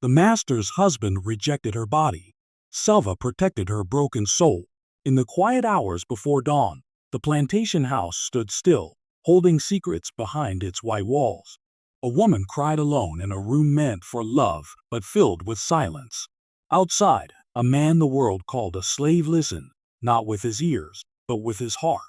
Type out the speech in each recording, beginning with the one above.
The master's husband rejected her body. Selva protected her broken soul. In the quiet hours before dawn, the plantation house stood still, holding secrets behind its white walls. A woman cried alone in a room meant for love but filled with silence. Outside, a man the world called a slave listened, not with his ears, but with his heart.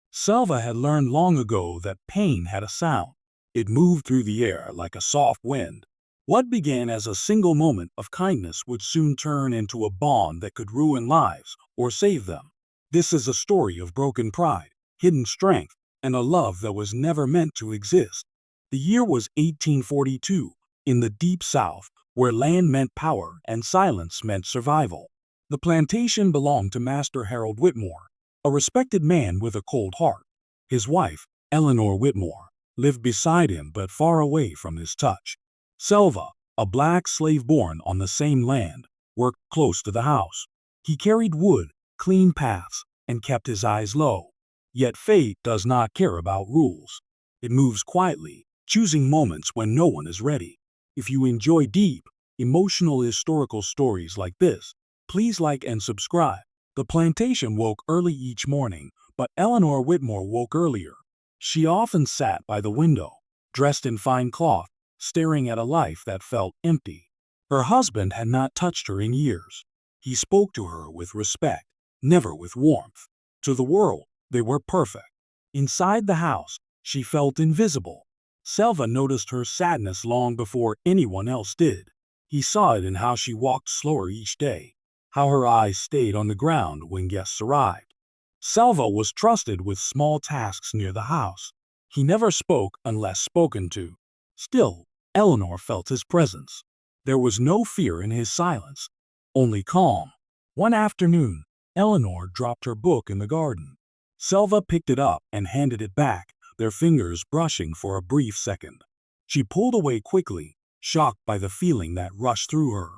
Selva had learned long ago that pain had a sound. It moved through the air like a soft wind. What began as a single moment of kindness would soon turn into a bond that could ruin lives or save them. This is a story of broken pride, hidden strength, and a love that was never meant to exist. The year was 1842, in the deep South, where land meant power and silence meant survival. The plantation belonged to Master Harold Whitmore, a respected man with a cold heart. His wife, Eleanor Whitmore, lived beside him but far away from his touch. Selva, a black slave born on the same land, worked close to the house. He carried wood, cleaned paths, and kept his eyes low. Yet fate does not care about rules. It moves quietly, choosing moments when no one is ready. If you enjoy deep, emotional historical stories like this, please like and subscribe. The plantation woke early each morning, but Eleanor Whitmore woke earlier. She often sat by the window, dressed in fine cloth, staring at a life that felt empty. Her husband had not touched her in years. He spoke to her with respect, never with warmth. To the world, they were perfect. Inside the house, she felt invisible. Selva noticed her sadness long before anyone else did. He saw it in how she walked slower each day, how her eyes stayed on the ground when guests arrived. Selva was trusted with small tasks near the house. He never spoke unless spoken to. Still, Eleanor felt his presence. There was no fear in his silence, only calm. One afternoon, Eleanor dropped her book in the garden. Selva picked it up and handed it back, their fingers brushing for a brief second. She pulled away quickly, shocked by the feeling that rushed through her.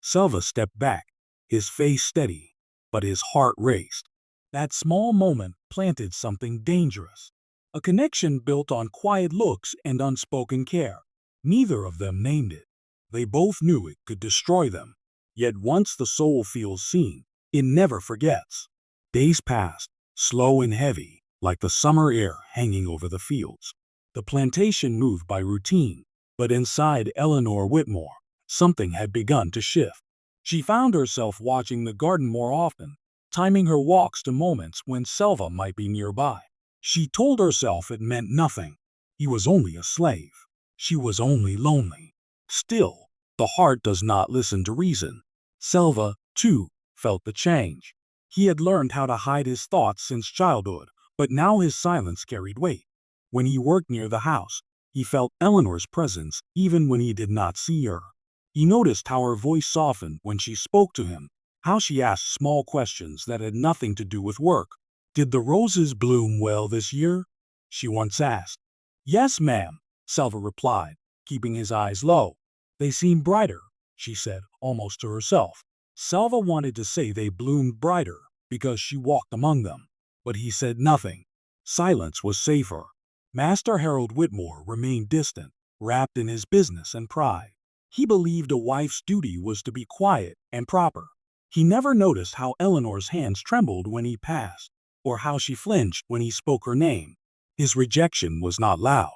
Selva stepped back, his face steady, but his heart raced. That small moment planted something dangerous. A connection built on quiet looks and unspoken care. Neither of them named it. They both knew it could destroy them. Yet once the soul feels seen, it never forgets. Days passed, slow and heavy, like the summer air hanging over the fields. The plantation moved by routine, but inside Eleanor Whitmore, something had begun to shift. She found herself watching the garden more often, timing her walks to moments when Selva might be nearby. She told herself it meant nothing. He was only a slave. She was only lonely. Still, the heart does not listen to reason. Selva, too, felt the change. He had learned how to hide his thoughts since childhood, but now his silence carried weight. When he worked near the house, he felt Eleanor's presence even when he did not see her. He noticed how her voice softened when she spoke to him, how she asked small questions that had nothing to do with work. "Did the roses bloom well this year?" she once asked. "Yes, ma'am," Selva replied, keeping his eyes low. "They seem brighter," she said, almost to herself. Selva wanted to say they bloomed brighter because she walked among them, but he said nothing. Silence was safer. Master Harold Whitmore remained distant, wrapped in his business and pride. He believed a wife's duty was to be quiet and proper. He never noticed how Eleanor's hands trembled when he passed, or how she flinched when he spoke her name. His rejection was not loud.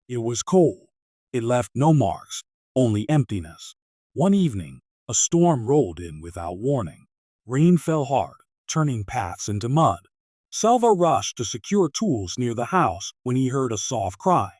It was cold. It left no marks, only emptiness. One evening, a storm rolled in without warning. Rain fell hard, turning paths into mud. Selva rushed to secure tools near the house when he heard a soft cry.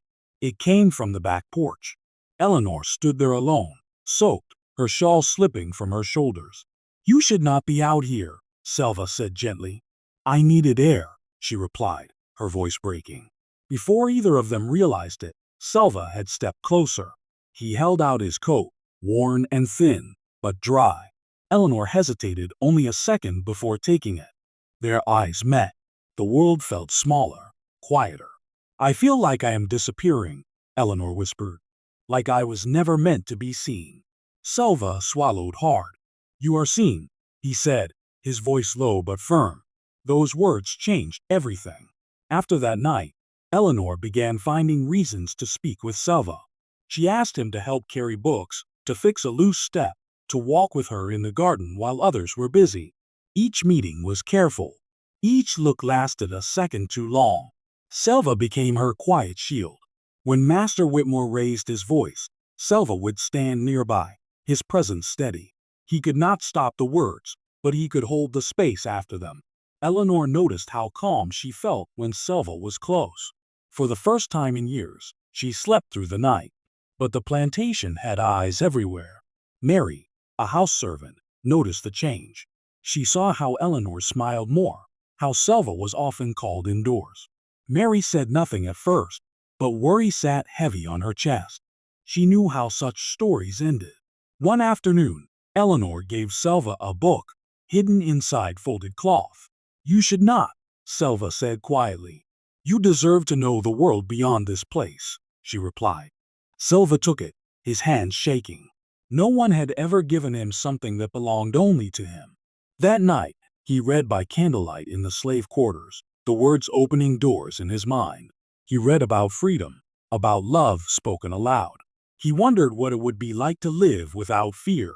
It came from the back porch. Eleanor stood there alone, soaked, her shawl slipping from her shoulders. "You should not be out here," Selva said gently. "I needed air," she replied, her voice breaking. Before either of them realized it, Selva had stepped closer. He held out his coat, worn and thin, but dry. Eleanor hesitated only a second before taking it. Their eyes met. The world felt smaller, quieter. "I feel like I am disappearing," Eleanor whispered. "Like I was never meant to be seen." Selva swallowed hard. "You are seen," he said, his voice low but firm. Those words changed everything. After that night, Eleanor began finding reasons to speak with Selva. She asked him to help carry books, to fix a loose step, to walk with her in the garden while others were busy. Each meeting was careful. Each look lasted a second too long. Selva became her quiet shield. When Master Whitmore raised his voice, Selva would stand nearby, his presence steady. He could not stop the words, but he could hold the space after them. Eleanor noticed how calm she felt when Selva was close. For the first time in years, she slept through the night. But the plantation had eyes everywhere. Mary, a house servant, noticed the change. She saw how Eleanor smiled more, how Selva was often called indoors. Mary said nothing at first, but worry sat heavy on her chest. She knew how such stories ended. One afternoon, Eleanor gave Selva a book, hidden inside folded cloth. "You should not," Selva said quietly. "You deserve to know the world beyond this place," she replied. Selva took it, his hands shaking. No one had ever given him something that belonged only to him. That night, he read by candlelight in the slave quarters, the words opening doors in his mind. He read about freedom, about love spoken aloud. He wondered what it would be like to live without fear.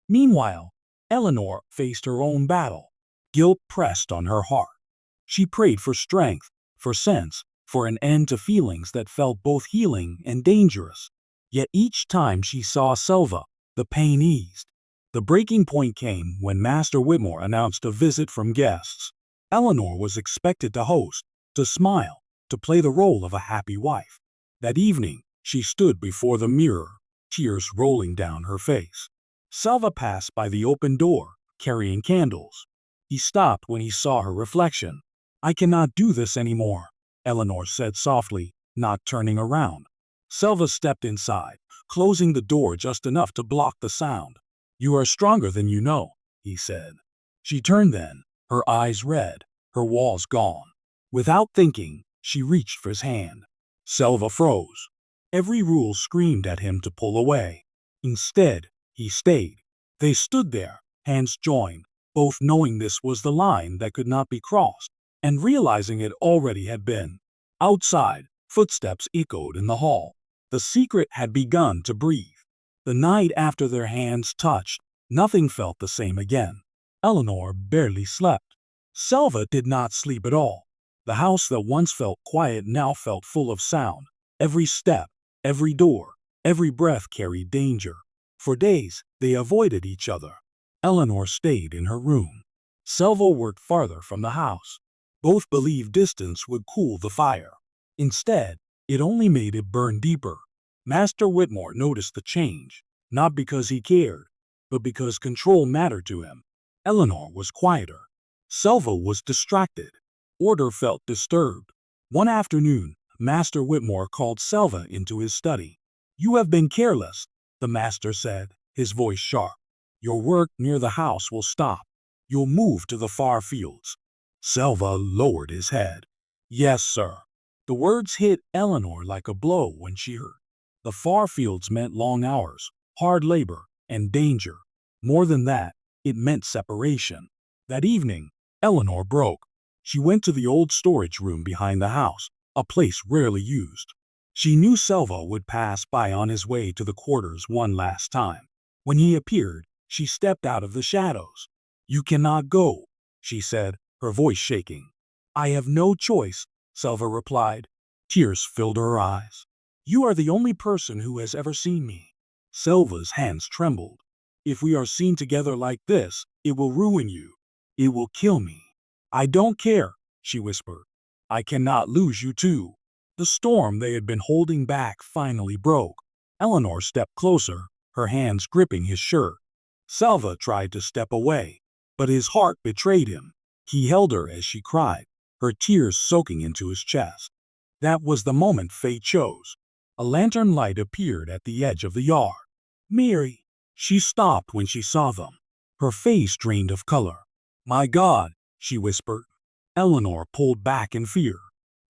Meanwhile, Eleanor faced her own battle. Guilt pressed on her heart. She prayed for strength, for sense, for an end to feelings that felt both healing and dangerous. Yet each time she saw Selva, the pain eased. The breaking point came when Master Whitmore announced a visit from guests. Eleanor was expected to host, to smile, to play the role of a happy wife. That evening, she stood before the mirror, tears rolling down her face. Selva passed by the open door, carrying candles. He stopped when he saw her reflection. "I cannot do this anymore," Eleanor said softly, not turning around. Selva stepped inside, closing the door just enough to block the sound. "You are stronger than you know," he said. She turned then, her eyes red, her walls gone. Without thinking, she reached for his hand. Selva froze. Every rule screamed at him to pull away. Instead, he stayed. They stood there, hands joined, both knowing this was the line that could not be crossed, and realizing it already had been. Outside, footsteps echoed in the hall. The secret had begun to breathe. The night after their hands touched, nothing felt the same again. Eleanor barely slept. Selva did not sleep at all. The house that once felt quiet now felt full of sound. Every step, every door, every breath carried danger. For days, they avoided each other. Eleanor stayed in her room. Selva worked farther from the house. Both believed distance would cool the fire. Instead, it only made it burn deeper. Master Whitmore noticed the change, not because he cared, but because control mattered to him. Eleanor was quieter. Selva was distracted. Order felt disturbed. One afternoon, Master Whitmore called Selva into his study. "You have been careless," the master said, his voice sharp. "Your work near the house will stop. You'll move to the far fields." Selva lowered his head. "Yes, sir." The words hit Eleanor like a blow when she heard. The far fields meant long hours, hard labor, and danger. More than that, it meant separation. That evening, Eleanor broke. She went to the old storage room behind the house, a place rarely used. She knew Selva would pass by on his way to the quarters one last time. When he appeared, she stepped out of the shadows. "You cannot go," she said, her voice shaking. "I have no choice," Selva replied. Tears filled her eyes. "You are the only person who has ever seen me." Selva's hands trembled. "If we are seen together like this, it will ruin you. It will kill me." "I don't care," she whispered. "I cannot lose you too." The storm they had been holding back finally broke. Eleanor stepped closer, her hands gripping his shirt. Selva tried to step away, but his heart betrayed him. He held her as she cried, her tears soaking into his chest. That was the moment fate chose. A lantern light appeared at the edge of the yard. "Mary!" She stopped when she saw them, her face drained of color. "My God!" she whispered. Eleanor pulled back in fear.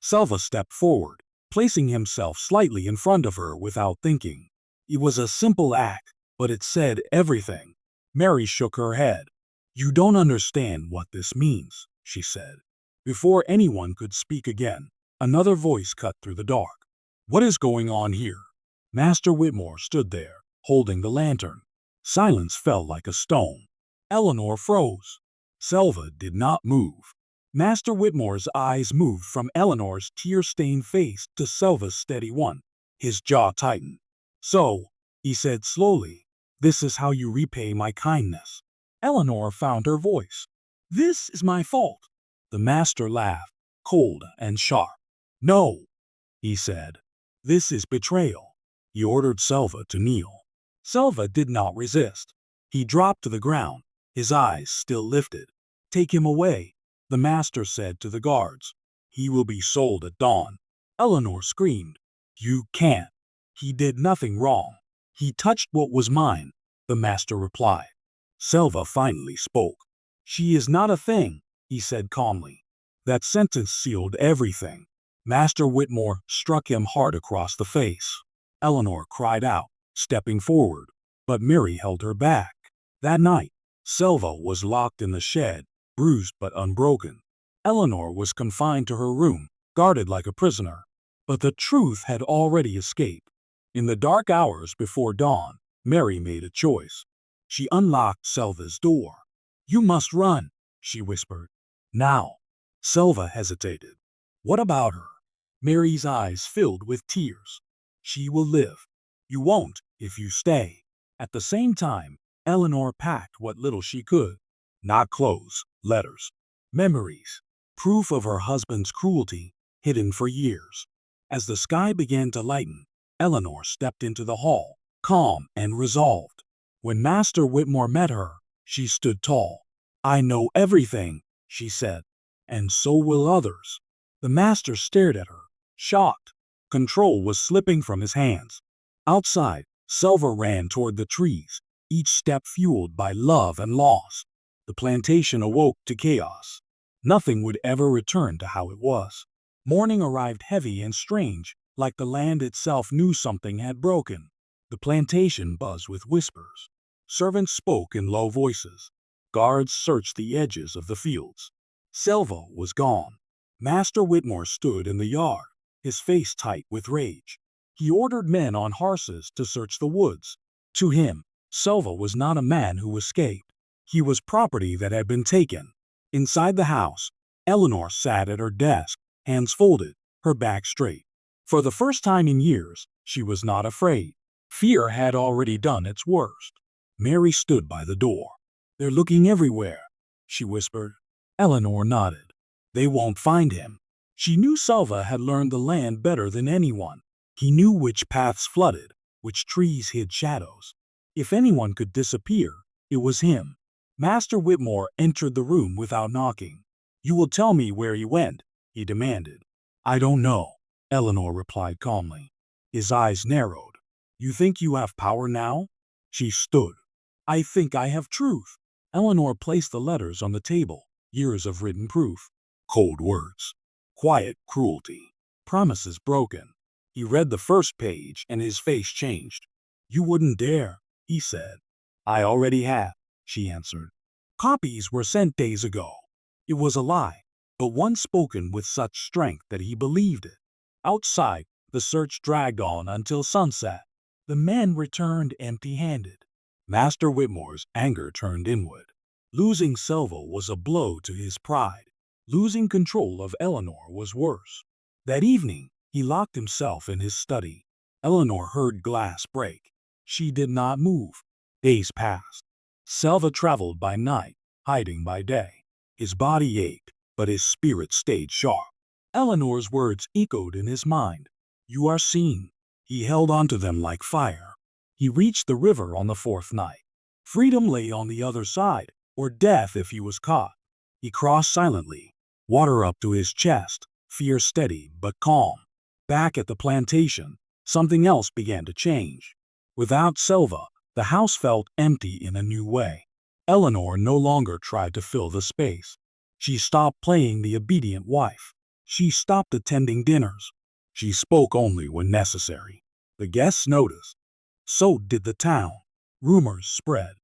Selva stepped forward, placing himself slightly in front of her without thinking. It was a simple act, but it said everything. Mary shook her head. "You don't understand what this means," she said. Before anyone could speak again, another voice cut through the dark. "What is going on here?" Master Whitmore stood there, holding the lantern. Silence fell like a stone. Eleanor froze. Selva did not move. Master Whitmore's eyes moved from Eleanor's tear-stained face to Selva's steady one. His jaw tightened. "So," he said slowly, "this is how you repay my kindness." Eleanor found her voice. "This is my fault." The master laughed, cold and sharp. "No," he said. "This is betrayal." He ordered Selva to kneel. Selva did not resist. He dropped to the ground, his eyes still lifted. "Take him away," the master said to the guards. "He will be sold at dawn." Eleanor screamed. "You can't. He did nothing wrong. He touched what was mine," the master replied. Selva finally spoke. "She is not a thing," he said calmly. That sentence sealed everything. Master Whitmore struck him hard across the face. Eleanor cried out, stepping forward, but Mary held her back. That night, Selva was locked in the shed, bruised but unbroken. Eleanor was confined to her room, guarded like a prisoner. But the truth had already escaped. In the dark hours before dawn, Mary made a choice. She unlocked Selva's door. "You must run," she whispered. "Now." Selva hesitated. "What about her?" Mary's eyes filled with tears. "She will live. You won't if you stay." At the same time, Eleanor packed what little she could. Not clothes, letters, memories, proof of her husband's cruelty, hidden for years. As the sky began to lighten, Eleanor stepped into the hall, calm and resolved. When Master Whitmore met her, she stood tall. "I know everything," she said, "and so will others." The master stared at her, shocked. Control was slipping from his hands. Outside, Selva ran toward the trees, each step fueled by love and loss. The plantation awoke to chaos. Nothing would ever return to how it was. Morning arrived heavy and strange, like the land itself knew something had broken. The plantation buzzed with whispers. Servants spoke in low voices. Guards searched the edges of the fields. Selva was gone. Master Whitmore stood in the yard, his face tight with rage. He ordered men on horses to search the woods. To him, Selva was not a man who escaped. He was property that had been taken. Inside the house, Eleanor sat at her desk, hands folded, her back straight. For the first time in years, she was not afraid. Fear had already done its worst. Mary stood by the door. "They're looking everywhere," she whispered. Eleanor nodded. "They won't find him." She knew Selva had learned the land better than anyone. He knew which paths flooded, which trees hid shadows. If anyone could disappear, it was him. Master Whitmore entered the room without knocking. "You will tell me where he went," he demanded. "I don't know," Eleanor replied calmly. His eyes narrowed. "You think you have power now?" She stood. "I think I have truth." Eleanor placed the letters on the table, years of written proof. Cold words. Quiet cruelty. Promises broken. He read the first page and his face changed. "You wouldn't dare," he said. "I already have," she answered. "Copies were sent days ago." It was a lie, but one spoken with such strength that he believed it. Outside, the search dragged on until sunset. The men returned empty-handed. Master Whitmore's anger turned inward. Losing Selva was a blow to his pride. Losing control of Eleanor was worse. That evening, he locked himself in his study. Eleanor heard glass break. She did not move. Days passed. Selva traveled by night, hiding by day. His body ached, but his spirit stayed sharp. Eleanor's words echoed in his mind. "You are seen." He held onto them like fire. He reached the river on the fourth night. Freedom lay on the other side, or death if he was caught. He crossed silently, water up to his chest, fear steady but calm. Back at the plantation, something else began to change. Without Selva, the house felt empty in a new way. Eleanor no longer tried to fill the space. She stopped playing the obedient wife. She stopped attending dinners. She spoke only when necessary. The guests noticed. So did the town. Rumors spread,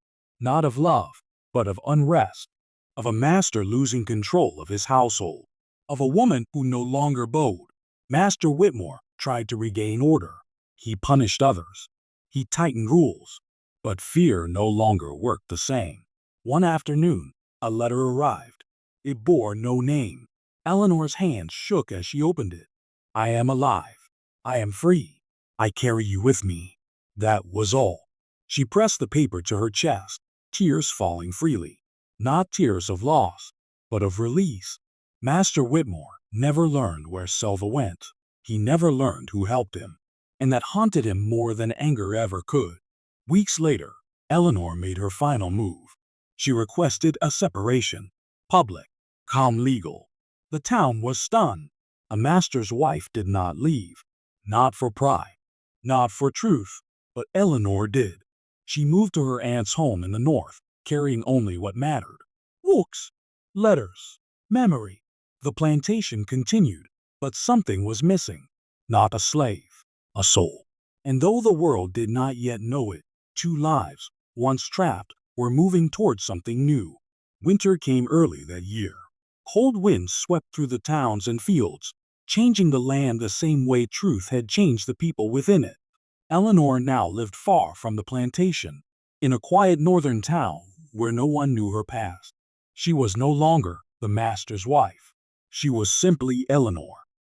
not of love, but of unrest, of a master losing control of his household, of a woman who no longer bowed. Master Whitmore tried to regain order. He punished others. He tightened rules. But fear no longer worked the same. One afternoon, a letter arrived. It bore no name. Eleanor's hand shook as she opened it. I am alive. I am free. I carry you with me. That was all. She pressed the paper to her chest, tears falling freely. Not tears of loss, but of release. Master Whitmore never learned where Selva went. He never learned who helped him. And that haunted him more than anger ever could. Weeks later, Eleanor made her final move. She requested a separation. Public, calm, legal. The town was stunned. A master's wife did not leave. Not for pride. Not for truth. But Eleanor did. She moved to her aunt's home in the north, carrying only what mattered. Books, letters, memory. The plantation continued, but something was missing. Not a slave, a soul. And though the world did not yet know it, two lives, once trapped, were moving towards something new. Winter came early that year. Cold winds swept through the towns and fields, changing the land the same way truth had changed the people within it. Eleanor now lived far from the plantation, in a quiet northern town where no one knew her past. She was no longer the master's wife. She was simply Eleanor.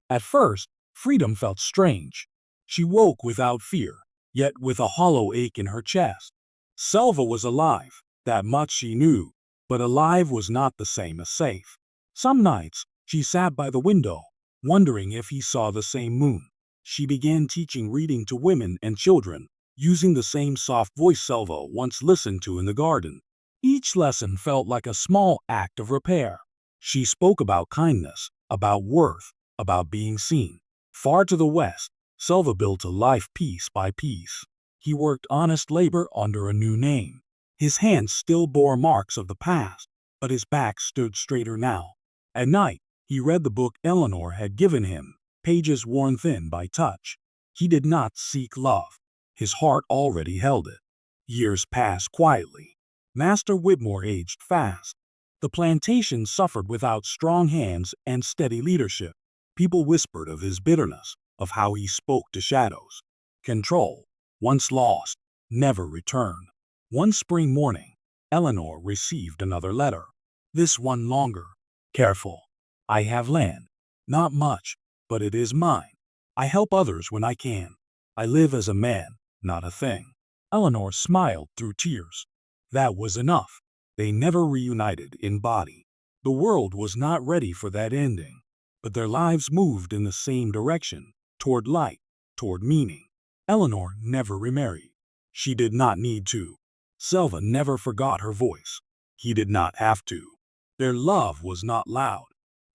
At first, freedom felt strange. She woke without fear, yet with a hollow ache in her chest. Selva was alive, that much she knew, but alive was not the same as safe. Some nights, she sat by the window, wondering if he saw the same moon. She began teaching reading to women and children, using the same soft voice Selva once listened to in the garden. Each lesson felt like a small act of repair. She spoke about kindness, about worth, about being seen. Far to the west, Selva built a life piece by piece. He worked honest labor under a new name. His hands still bore marks of the past, but his back stood straighter now. At night, he read the book Eleanor had given him, pages worn thin by touch. He did not seek love. His heart already held it. Years passed quietly. Master Whitmore aged fast. The plantation suffered without strong hands and steady leadership. People whispered of his bitterness, of how he spoke to shadows. Control, once lost, never returned. One spring morning, Eleanor received another letter. This one longer. Careful. I have land. Not much, but it is mine. I help others when I can. I live as a man, not a thing. Eleanor smiled through tears. That was enough. They never reunited in body. The world was not ready for that ending, but their lives moved in the same direction, toward light, toward meaning. Eleanor never remarried. She did not need to. Selva never forgot her voice. He did not have to. Their love was not loud.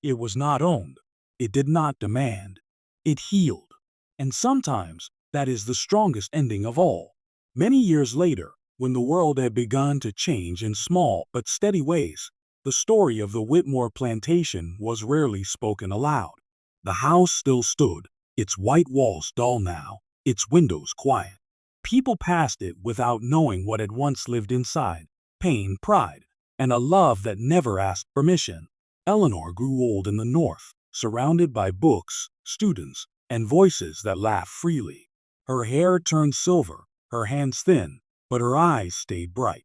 It was not owned. It did not demand. It healed. And sometimes that is the strongest ending of all. Many years later, when the world had begun to change in small but steady ways, the story of the Whitmore plantation was rarely spoken aloud. The house still stood, its white walls dull now, its windows quiet. People passed it without knowing what had once lived inside: pain, pride, and a love that never asked permission. Eleanor grew old in the north, surrounded by books, students, and voices that laughed freely. Her hair turned silver, her hands thin, but her eyes stayed bright.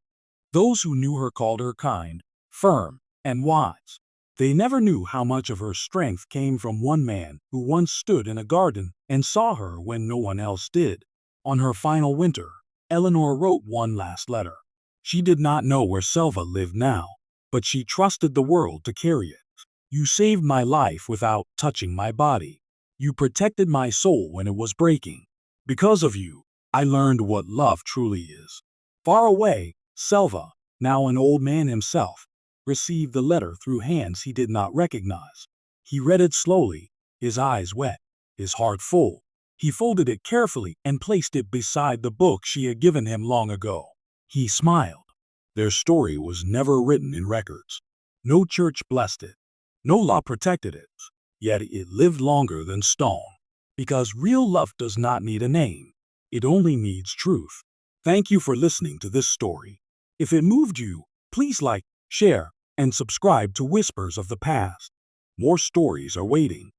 Those who knew her called her kind, firm, and wise. They never knew how much of her strength came from one man who once stood in a garden and saw her when no one else did. On her final winter, Eleanor wrote one last letter. She did not know where Selva lived now, but she trusted the world to carry it. You saved my life without touching my body. You protected my soul when it was breaking. Because of you, I learned what love truly is. Far away, Selva, now an old man himself, received the letter through hands he did not recognize. He read it slowly, his eyes wet, his heart full. He folded it carefully and placed it beside the book she had given him long ago. He smiled. Their story was never written in records. No church blessed it. No law protected it. Yet it lived longer than stone. Because real love does not need a name. It only needs truth. Thank you for listening to this story. If it moved you, please like, share, and subscribe to Whispers of the Past. More stories are waiting.